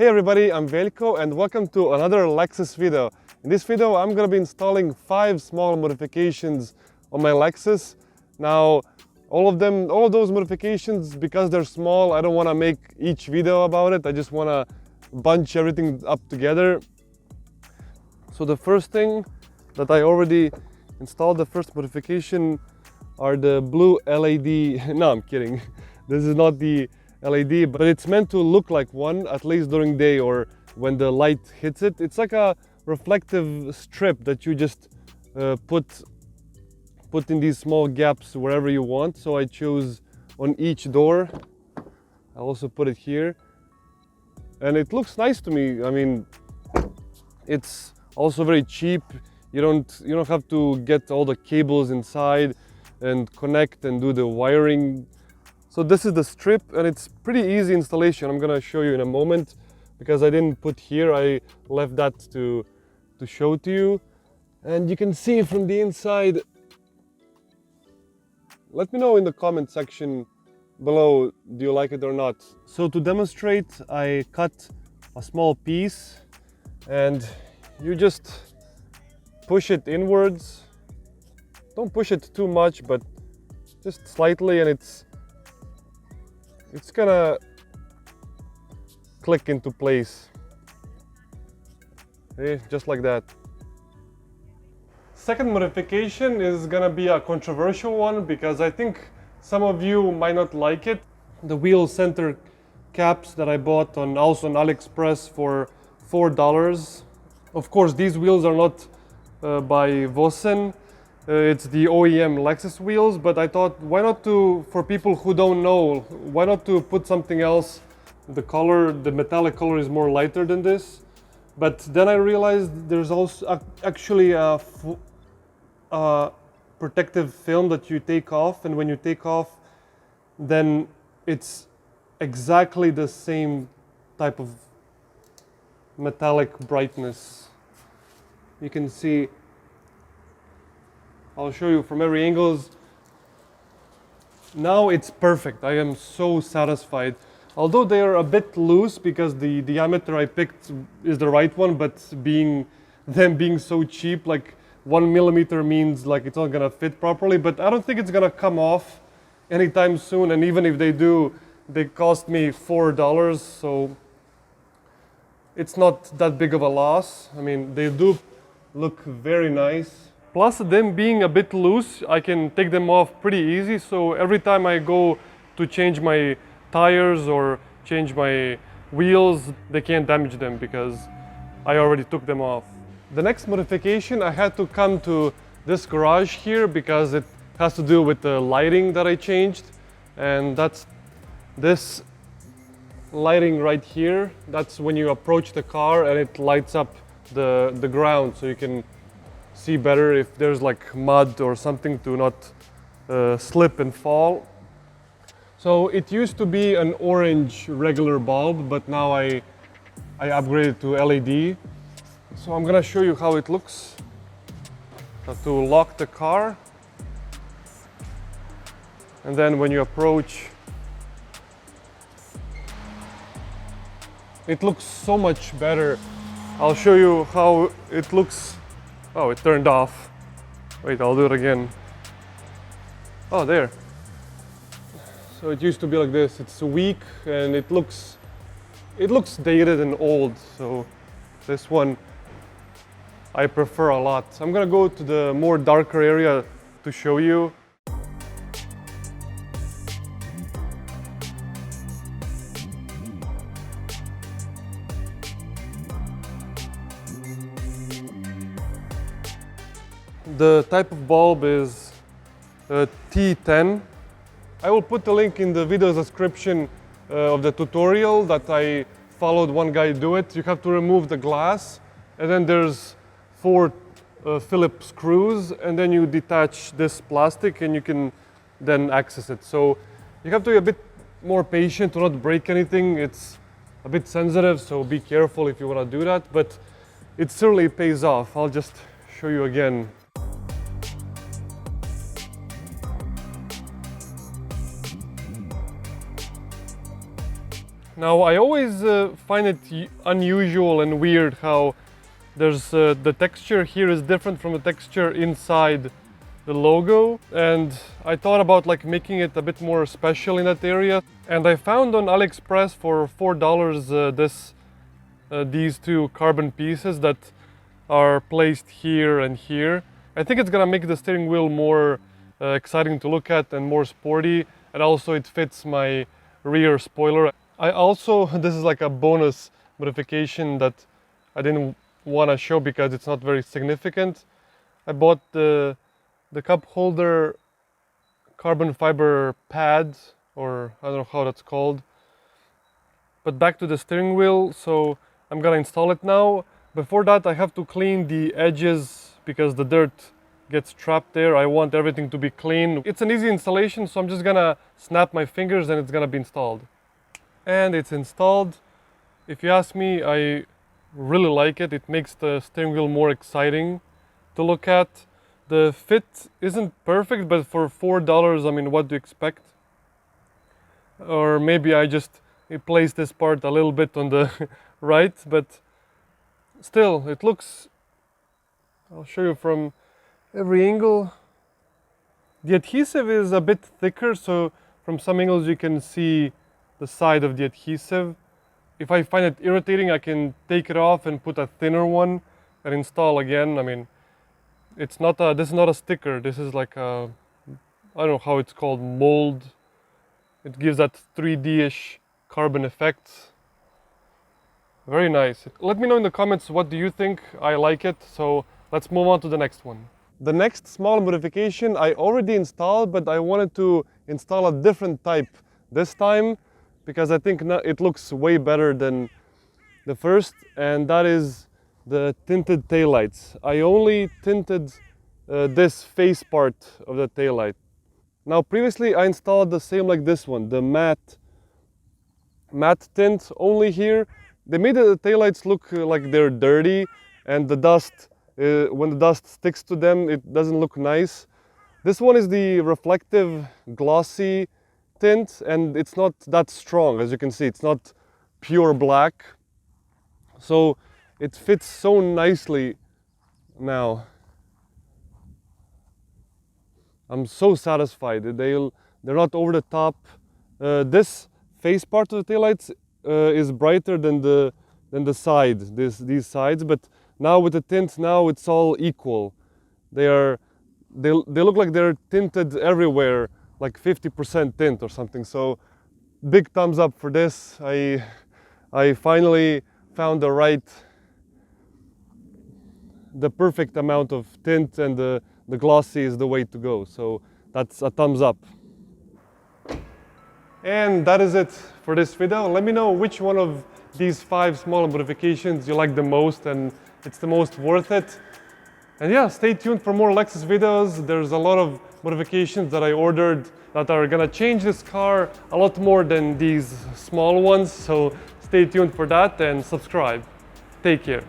Hey everybody, I'm Veljko and welcome to another Lexus video. In this video I'm going to be installing 5 small modifications on my Lexus. Now all of those modifications, because they're small, I don't want to make each video about it. I just want to bunch everything up together. So the first thing that I already installed, the first modification, are the blue LED. No, I'm kidding. This is not the LED, but it's meant to look like one, at least during day or when the light hits it. It's like a reflective strip that you just put in these small gaps wherever you want. So I chose on each door. I also put it here, and it looks nice to me. I mean, it's also very cheap. You don't have to get all the cables inside and connect and do the wiring. So this is the strip, and it's pretty easy installation. I'm gonna show you in a moment because I didn't put here. I left that to show to you, and you can see from the inside. Let me know in the comment section below, do you like it or not? So to demonstrate, I cut a small piece and you just push it inwards. Don't push it too much, but just slightly, and it's gonna click into place. Okay, just like that. Second modification is gonna be a controversial one because I think some of you might not like it. The wheel center caps that I bought also on AliExpress for $4. Of course, these wheels are not by Vossen. It's the OEM Lexus wheels, but I thought, why not for people who don't know, why not to put something else? The metallic color is more lighter than this. But then I realized there's also actually a protective film that you take off, and when you take off, then it's exactly the same type of metallic brightness. You can see, I'll show you from every angle. Now it's perfect. I am so satisfied. Although they are a bit loose because the diameter I picked is the right one, but them being so cheap, like 1 millimeter means like it's not gonna fit properly. But I don't think it's gonna come off anytime soon. And even if they do, they cost me $4, so it's not that big of a loss. I mean, they do look very nice. Plus, them being a bit loose, I can take them off pretty easy. So every time I go to change my tires or change my wheels, they can't damage them because I already took them off. The next modification, I had to come to this garage here because it has to do with the lighting that I changed. And that's this lighting right here. That's when you approach the car and it lights up the ground, so you can see better if there's like mud or something to not slip and fall. So it used to be an orange regular bulb, but now I upgraded to LED. So I'm gonna show you how it looks. Have to lock the car, and then when you approach, it looks so much better. I'll show you how it looks. Oh, it turned off. Wait, I'll do it again. Oh, there. So it used to be like this. It's weak and it looks dated and old. So this one I prefer a lot. I'm gonna go to the more darker area to show you. The type of bulb is T10. I will put the link in the video description of the tutorial that I followed one guy do it. You have to remove the glass, and then there's 4 Phillips screws, and then you detach this plastic and you can then access it. So you have to be a bit more patient to not break anything. It's a bit sensitive, so be careful if you want to do that, but it certainly pays off. I'll just show you again. Now I always find it unusual and weird how there's the texture here is different from the texture inside the logo, and I thought about like making it a bit more special in that area, and I found on AliExpress for $4 these two carbon pieces that are placed here and here. I think it's gonna make the steering wheel more exciting to look at and more sporty, and also it fits my rear spoiler. I also, this is like a bonus modification that I didn't want to show because it's not very significant. I bought the cup holder carbon fiber pad, or I don't know how that's called. But back to the steering wheel, so I'm gonna install it now. Before that I have to clean the edges because the dirt gets trapped there. I want everything to be clean. It's an easy installation, so I'm just gonna snap my fingers and it's gonna be installed. And it's installed. If you ask me, I really like it. It makes the steering wheel more exciting to look at. The fit isn't perfect, but for $4, I mean, what do you expect? Or maybe I just placed this part a little bit on the right, but still, it looks, I'll show you from every angle. The adhesive is a bit thicker, so from some angles you can see the side of the adhesive. If I find it irritating, I can take it off and put a thinner one and install again. I mean, it's not a, this is not a sticker. This is like a, I don't know how it's called, mold. It gives that 3D-ish carbon effect. Very nice. Let me know in the comments what do you think. I like it. So let's move on to the next one. The next small modification I already installed, but I wanted to install a different type this time because I think it looks way better than the first, and that is the tinted taillights. I only tinted this face part of the taillight. Now previously I installed the same like this one, the matte tint only here. They made the taillights look like they're dirty, and the dust, when the dust sticks to them, it doesn't look nice. This one is the reflective glossy tint, and it's not that strong. As you can see, it's not pure black, so it fits so nicely now. I'm so satisfied. They're not over the top. This face part of the taillights is brighter than the side, these sides, but now with the tint, now it's all equal. They look like they're tinted everywhere, like 50% tint or something. So big thumbs up for this. I finally found the perfect amount of tint, and the glossy is the way to go. So that's a thumbs up. And that is it for this video. Let me know which one of these 5 small modifications you like the most and it's the most worth it. And yeah, stay tuned for more Lexus videos. There's a lot of modifications that I ordered that are gonna change this car a lot more than these small ones. So stay tuned for that and subscribe. Take care.